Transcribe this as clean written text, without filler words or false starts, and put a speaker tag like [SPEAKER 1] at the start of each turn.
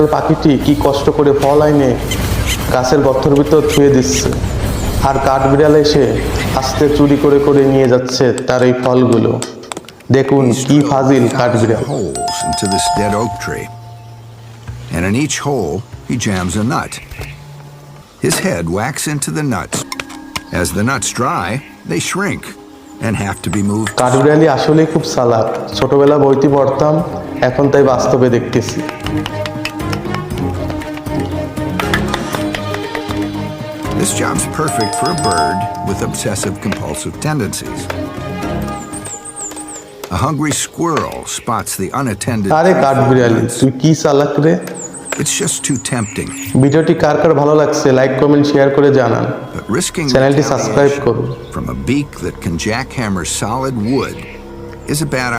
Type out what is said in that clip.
[SPEAKER 1] পাখিটি কি কষ্ট করে ফল আইনে গাছের গর্তের ভিতর থুয়ে দিচ্ছে, আর কাঠবিড়াল এসে আস্তে চুরি করে করে নিয়ে যাচ্ছে তার এই ফলগুলো। দেখুন কি ফাজিল কাঠবিড়াল।
[SPEAKER 2] Holes into this dead oak tree, and in each hole he jams a nut. His head whacks into the nuts. As the nuts dry, they shrink and have to be moved.
[SPEAKER 1] কাঠবিড়ালি আসলেই খুব চালাক। ছোটবেলা বইতে পড়তাম, এখন তাই বাস্তবে দেখতেছি।
[SPEAKER 2] This job's perfect for a bird with obsessive-compulsive tendencies. A hungry squirrel spots the unattended.
[SPEAKER 1] আরে কাঠবিড়ালি, তুই কি চালাক রে।
[SPEAKER 2] It's just too tempting.
[SPEAKER 1] ভিডিওটি কার কার ভালো লাগছে লাইক কমেন্ট শেয়ার করে জানান।
[SPEAKER 2] But risking
[SPEAKER 1] চ্যানেলটি সাবস্ক্রাইব করুন।
[SPEAKER 2] from a beak that can jackhammer solid wood is a bad